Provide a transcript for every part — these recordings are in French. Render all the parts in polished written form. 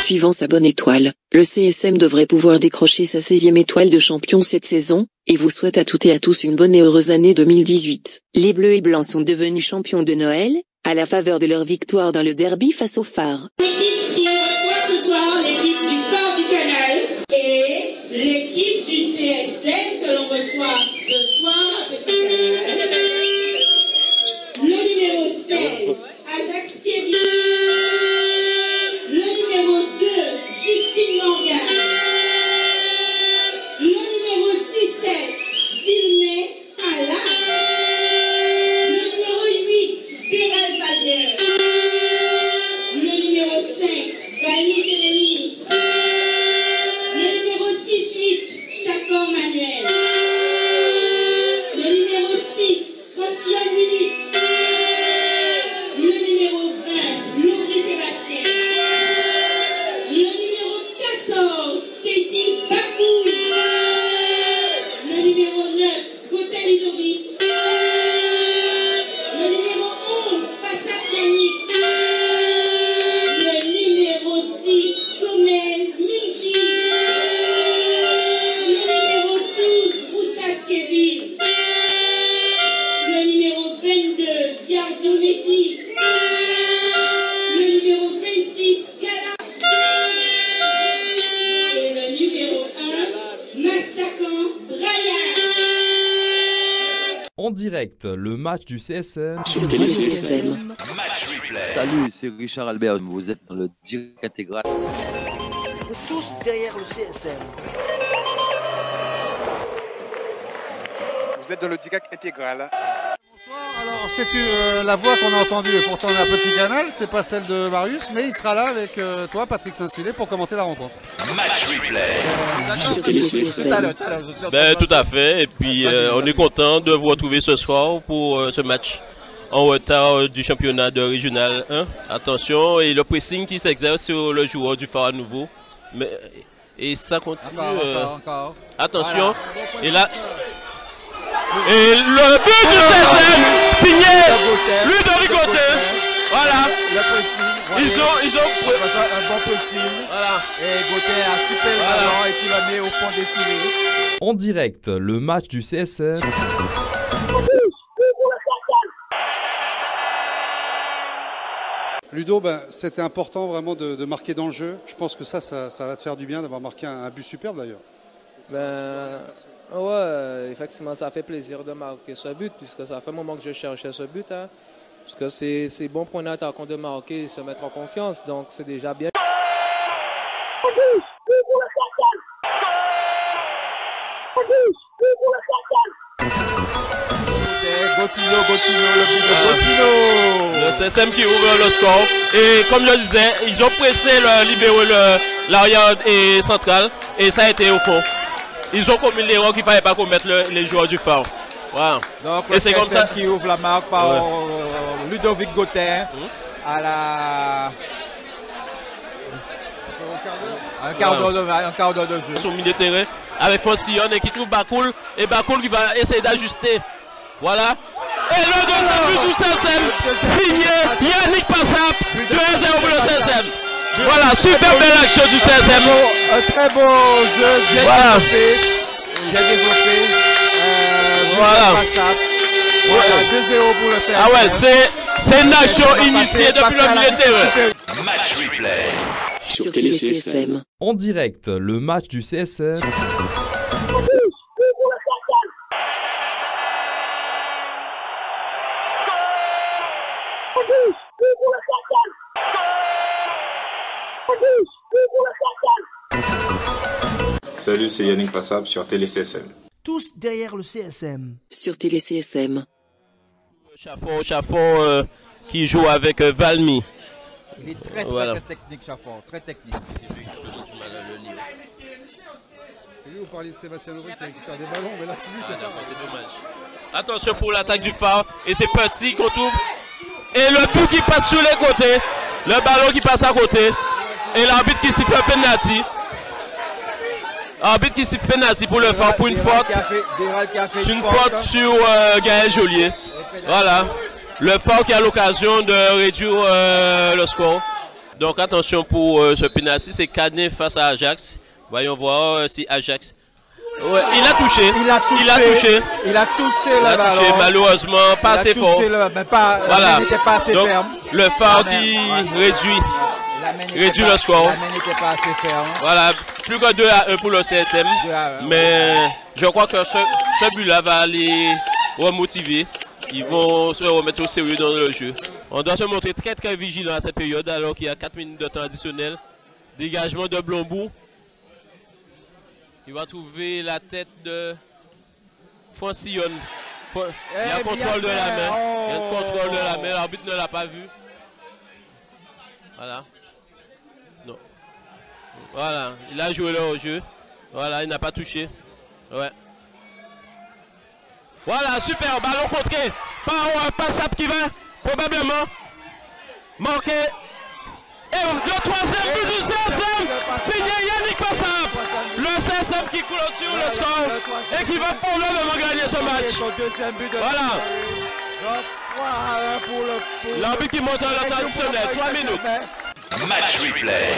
Suivant sa bonne étoile, le CSM devrait pouvoir décrocher sa 16e étoile de champion cette saison, et vous souhaite à toutes et à tous une bonne et heureuse année 2018. Les Bleus et Blancs sont devenus champions de Noël, à la faveur de leur victoire dans le derby face au Phare. L'équipe qui reçoit ce soir l'équipe du Phare du Canal et l'équipe du CSM que l'on reçoit ce soir à Petit Canal. Le numéro 16, Ajax Kevin. Le numéro 2, Justine Morgan. Le numéro 17, Villeneuve Ala. Le numéro 8, Béral Fabien. Le numéro 5, Valmy Jérémy. Le numéro 18, Chacon Manuel. Le numéro 6, Franciane Willis. Le numéro 20, Lourdes Sébastien. Le numéro 14, Teddy Bakou. Le numéro 9, Gauthier Ludovic. Le numéro 11, Passat Yannick. Le numéro 10, Gomez Minji. Le numéro 12, Roussas Kevin. Le numéro 22, Viardou Mehdi. Le numéro 26, Gala. Et le numéro 1, Mastakan Brian. En direct, le match du CSM. Sur TéléCSM. Salut, c'est Richard Albert, vous êtes dans le direct intégral. Tous derrière le CSM. Vous êtes dans le direct intégral. Bonsoir, alors c'est la voix qu'on a entendue pourtant d'un Petit Canal, c'est pas celle de Marius, mais il sera là avec toi, Patrick Saint-Silé, pour commenter la rencontre. Sur TéléCSM. Ben, tout à fait, et puis on est content de vous retrouver ce soir pour ce match en retard du championnat de Régional 1. Attention, et le pressing qui s'exerce sur le joueur du Phare à nouveau. Mais, et ça continue. Encore. Attention, voilà. Et là... Et le but du CSM signé Ludovic Gauthier. Voilà. Ils ont un bon pressing. Voilà. Et Gauthier a super le ballon et puis l'a mis au fond des filets. En direct, le match du CSM. Ludo, c'était important vraiment de marquer dans le jeu. Je pense que ça va te faire du bien d'avoir marqué un but superbe d'ailleurs. Ouais, effectivement, ça fait plaisir de marquer ce but, puisque ça fait un moment que je cherchais ce but. Hein, parce que c'est bon pour un attaquant de marquer et se mettre en confiance, donc c'est déjà bien. Le CSM qui ouvre le score. Et comme je disais, ils ont pressé le libéro l'arrière et central, et ça a été au fond. Ils ont commis l'erreur qu'il ne fallait pas commettre les joueurs du Phare. Voilà. Donc le CSM qui ouvre la marque par Ludovic Gauthier à la... Un quart d'heure de jeu. Sur le milieu de terrain avec Foncillon et qui trouve Bakoul. Et Bakoul qui va essayer d'ajuster. Voilà. Et le deuxième but du CSM signé Yannick Passap. 2-0 pour le CSM. Voilà, super belle action du CSM. Un très beau jeu, bien développé. Voilà. Voilà, 2-0 pour le CSM. Ah ouais, c'est une action initiée depuis le milieu de terrain. Match replay. Sur TéléCSM. En direct, le match du CSM. Salut, c'est Yannick Passab sur TéléCSM. Tous derrière le CSM. Sur TéléCSM. Chaffon qui joue avec Valmy. Il est très technique, Chaffon, très technique. Lui, vous parliez de Sébastien Aubry qui récupère des ballons, mais là, celui, c'est pas. C'est dommage. Attention pour l'attaque du Phare, et c'est Petit qu'on trouve. Et le but qui passe sur les côtés, le ballon qui passe à côté, et l'arbitre qui siffle un penalty. Arbitre qui siffle penalty pour le Phare pour une faute. C'est une faute sur Gaël Joliet. Voilà. Le Phare qui a l'occasion de réduire le score. Donc attention pour ce penalty, c'est Canet face à Ajax. Voyons voir si Ajax... Ouais, il a touché. Il a touché le ballon. Malheureusement, pas assez fort. Voilà. Donc, le phare qui réduit le score. La main n'était pas assez ferme. Voilà, plus que 2-1 pour le CSM. Mais je crois que ce but-là va les remotiver. Ils vont se remettre au sérieux dans le jeu. On doit se montrer très très vigilant à cette période alors qu'il y a 4 minutes de temps additionnel. Dégagement de Blombourg. Il va trouver la tête de Francillon. Il y a un contrôle de la main. Il y a un contrôle de la main. L'arbitre ne l'a pas vu. Voilà. Non. Voilà. Il a joué là au jeu. Voilà, il n'a pas touché. Ouais. Voilà, super. Ballon contré par Passap qui va probablement manquer. Et le troisième but du CSM, signé Yannick Passap. Le CSM qui clôture le score et qui va probablement gagner ce match. Voilà. L'arbitre qui monte dans le traditionnel, 3 minutes. Match replay.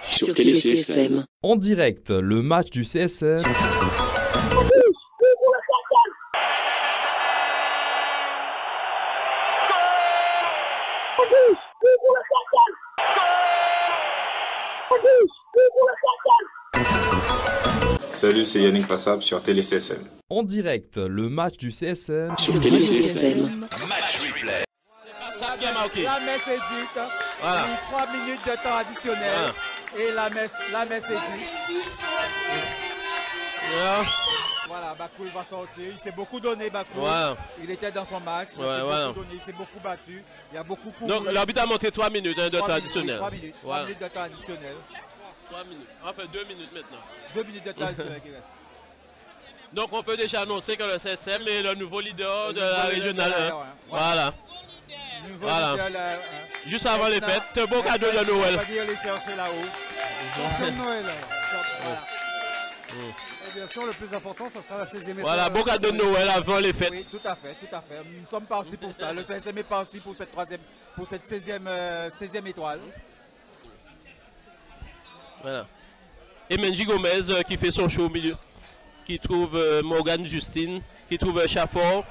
Sur Télé CSM. En direct, le match du CSM. Salut, c'est Yannick Passab sur Télé CSM. En direct, le match du CSM. Sur Télé CSM. Match replay. La messe est dite. Voilà. 3 minutes de temps additionnel. Voilà. Et la messe est dite. Voilà, Bakoul va sortir. Il s'est beaucoup donné, Bakoul. Voilà. Il était dans son match. Il s'est beaucoup donné. Il s'est beaucoup battu. Il a beaucoup couru. Donc l'arbitre a monté 3 minutes de temps additionnel. 3 minutes. 3 minutes de temps additionnel. 3 minutes. Enfin 2 minutes maintenant. 2 minutes de temps additionnel qui reste. Donc on peut déjà annoncer que le CSM est le nouveau leader de la régionale 1. Voilà. Voilà. Juste avant les fêtes, c'est un beau cadeau de Noël. On va dire les chercher là-haut. Champion de Noël. Voilà. Et bien sûr, le plus important, ça sera la 16e étoile. Voilà, beau cadeau de Noël avant les fêtes. Oui, tout à fait, tout à fait. Nous sommes partis pour ça. Le CSM est parti pour cette 16e étoile. Voilà. Et Menji Gomez qui fait son show au milieu. Qui trouve Morgan Justine. Qui trouve Chafford.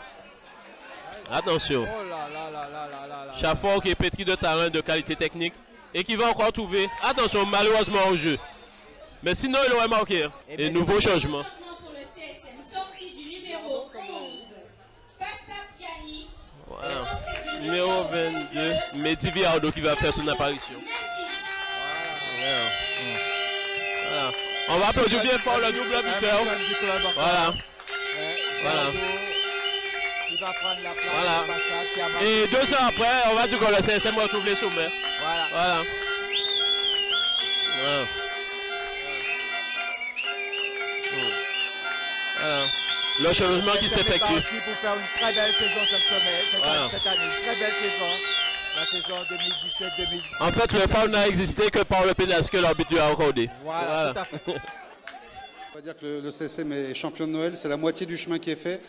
Attention. Oh là là là là là là là. Chafford qui est pétri de talent, de qualité technique. Et qui va encore trouver. Attention, malheureusement au jeu. Mais sinon, il aurait marqué. Hein. Et nouveau changement. Pour le CSM, sortie du numéro 11. Passap Kiani. Voilà. Numéro 22. Mehdi Viardo qui va faire son apparition. Voilà. Voilà. On va applaudir bien pour le double buteur. Voilà. Voilà. Il va prendre la place. Voilà. Passap, et 2 heures après, on va dire que le CSM retrouve les sommets. Voilà. Voilà. Voilà. Voilà. Le changement qui s'effectue. C'est parti pour faire une très belle saison cette année. Une très belle saison. La saison 2017-2018. En fait, le foul n'a existé que par le pénalty que l'arbitre lui a accordé. Voilà, tout à fait. On va dire que le CSM est champion de Noël, c'est la moitié du chemin qui est fait.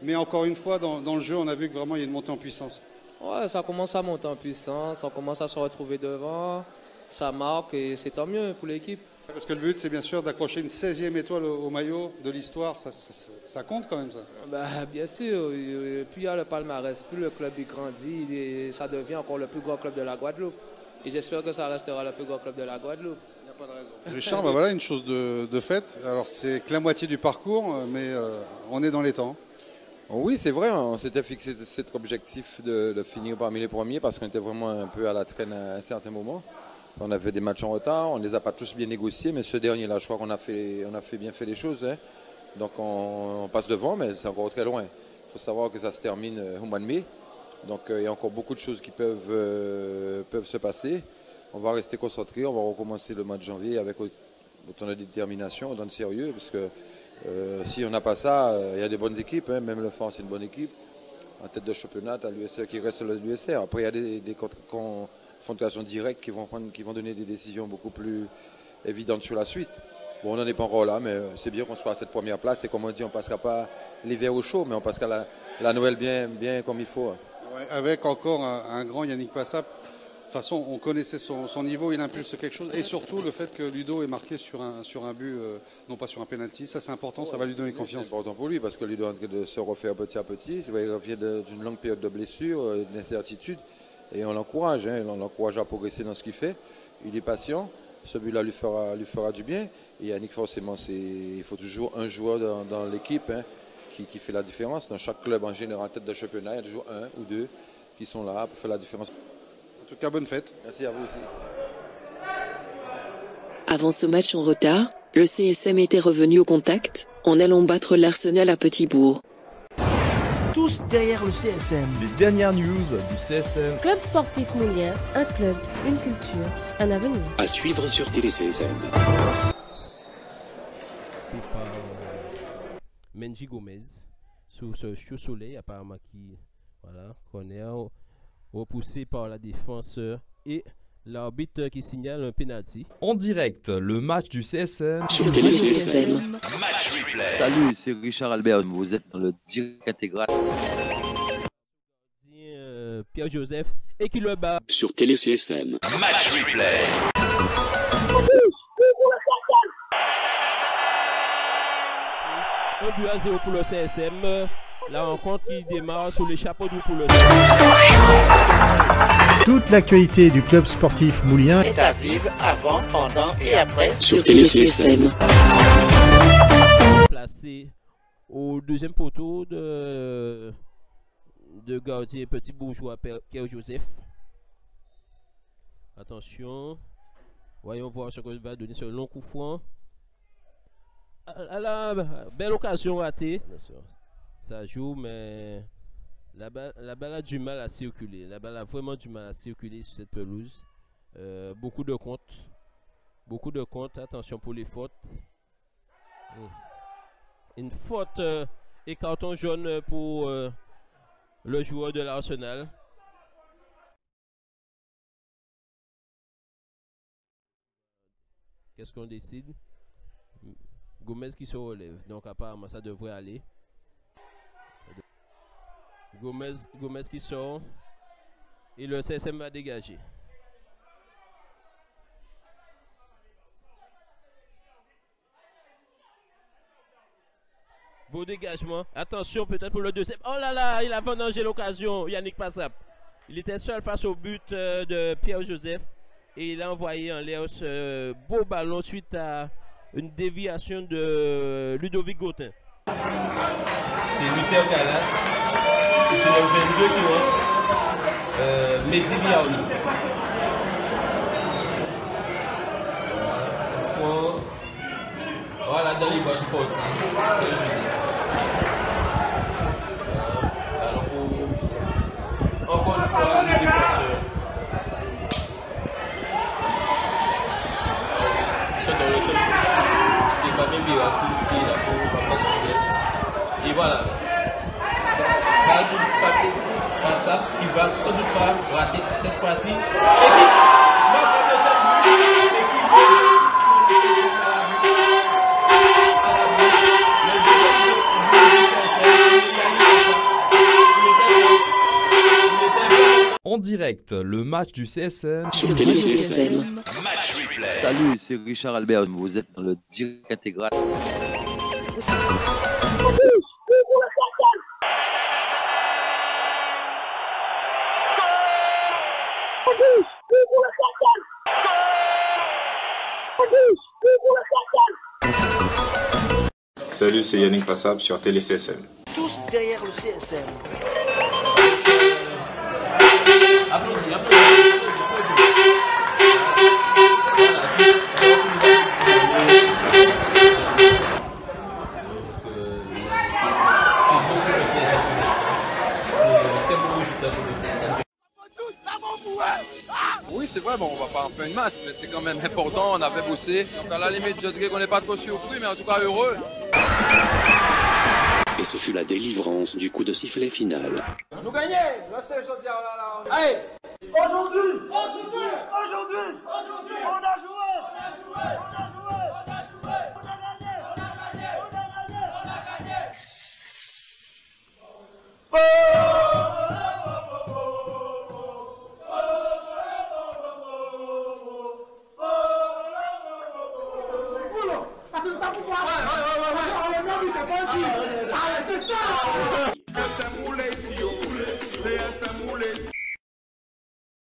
Mais encore une fois, dans le jeu, on a vu que vraiment il y a une montée en puissance. Ouais, ça commence à monter en puissance, on commence à se retrouver devant, ça marque et c'est tant mieux pour l'équipe. Parce que le but, c'est bien sûr d'accrocher une 16e étoile au maillot de l'histoire. Ça compte quand même, ça. Bah, bien sûr. Plus il y a le palmarès, plus le club il grandit, et ça devient encore le plus grand club de la Guadeloupe. Et j'espère que ça restera le plus grand club de la Guadeloupe. Il n'y a pas de raison. Richard, bah voilà une chose de faite. Alors, c'est que la moitié du parcours, mais on est dans les temps. Oui, c'est vrai. On s'était fixé cet objectif de finir parmi les premiers parce qu'on était vraiment un peu à la traîne à un certain moment. On avait des matchs en retard, on ne les a pas tous bien négociés, mais ce dernier-là, je crois qu'on a bien fait les choses. Hein. Donc on passe devant, mais c'est encore très loin. Il faut savoir que ça se termine au mois de mai. Donc il y a encore beaucoup de choses qui peuvent se passer. On va rester concentrés, on va recommencer le mois de janvier avec autant de détermination, autant de sérieux, parce que si on n'a pas ça, il y a des bonnes équipes, hein. Même le FAN, c'est une bonne équipe. En tête de championnat, à l'USR qui reste l'USR. Après, il y a des confrontations directes qui vont donner des décisions beaucoup plus évidentes sur la suite. Bon, on n'en est pas encore là, mais c'est bien qu'on soit à cette première place. Et comme on dit, on ne passera pas l'hiver au chaud, mais on passera la Noël bien comme il faut. Ouais, avec encore un grand Yannick Passap toute façon, on connaissait son niveau, il impulse quelque chose. Et surtout, le fait que Ludo est marqué sur un but, non pas sur un penalty, ça c'est important, ça va lui donner confiance. C'est important pour lui parce que Ludo est en train de se refaire petit à petit. Il revient d'une longue période de blessure, d'incertitude. Et on l'encourage, on l'encourage à progresser dans ce qu'il fait. Il est patient, ce but-là lui fera du bien. Et Yannick, forcément, il faut toujours un joueur dans l'équipe qui fait la différence. Dans chaque club, en général, en tête de championnat, il y a toujours un ou deux qui sont là pour faire la différence. En tout cas, bonne fête. Merci à vous aussi. Avant ce match en retard, le CSM était revenu au contact, en allant battre l'Arsenal à Petitbourg. Tous derrière le CSM. Les dernières news du CSM. Club sportif Moulien, un club, une culture, un avenir. À suivre sur TéléCSM. Menji Gomez, sous ce chaud soleil, apparemment qui qu'on est repoussé par la défense et l'arbitre qui signale un penalty. En direct, le match du CSM. Sur TéléCSM. Match replay. Salut, c'est Richard Albert. Vous êtes dans le direct intégral. Pierre-Joseph et qui le bat. Sur TéléCSM. Match replay. Un but à 0 pour le CSM. La rencontre qui démarre sous les chapeaux du pour le Toute l'actualité du club sportif Moulien est à vivre avant, pendant et après sur TéléCSM. Placé au deuxième poteau de gardien petit bourgeois Pierre-Joseph. Attention. Voyons voir ce que va donner ce long coup franc. À la belle occasion ratée. Ça joue, mais la balle a du mal à circuler. La balle a vraiment du mal à circuler sur cette pelouse. Beaucoup de comptes. Beaucoup de comptes. Attention pour les fautes. Une faute et carton jaune pour le joueur de l'Arsenal. Qu'est-ce qu'on décide? Gomez qui se relève. Donc apparemment ça devrait aller. Gomez qui sort. Et le CSM va dégager. Beau dégagement. Attention peut-être pour le deuxième. Oh là là, il a vendangé l'occasion. Yannick Passap. Il était seul face au but de Pierre-Joseph. Et il a envoyé en l'air ce beau ballon suite à une déviation de Ludovic Gautin. C'est Luther Calas. C'est le 22 qui rentre. Mehdi Biaouni. Voilà dans les bois du portier. Encore une fois, le défenseur. Ils sont dans le top. C'est Fabien Birakou qui est là pour sortir. Et voilà. Balle de Fabien Passap qui va sans doute pas rater cette fois-ci. Et qui marque de cette but et qui En direct, le match du CSM. Sur TéléCSM. Match replay. Salut, c'est Richard Albert. Vous êtes dans le direct intégral. Salut, c'est Yannick Passab sur TéléCSM. Tous derrière le CSM. Applaudis, applaudis. Oui, c'est vrai, bon, on va pas en faire une masse, mais c'est quand même important, on avait bossé. Donc à la limite, je dirais qu'on n'est pas trop surpris, mais en tout cas heureux. Et ce fut la délivrance du coup de sifflet final. Nous gagner, je sais, je dis, oh là là. Allez, aujourd'hui, on a joué, on a gagné. Ouais. Non, mais t'es pas un type.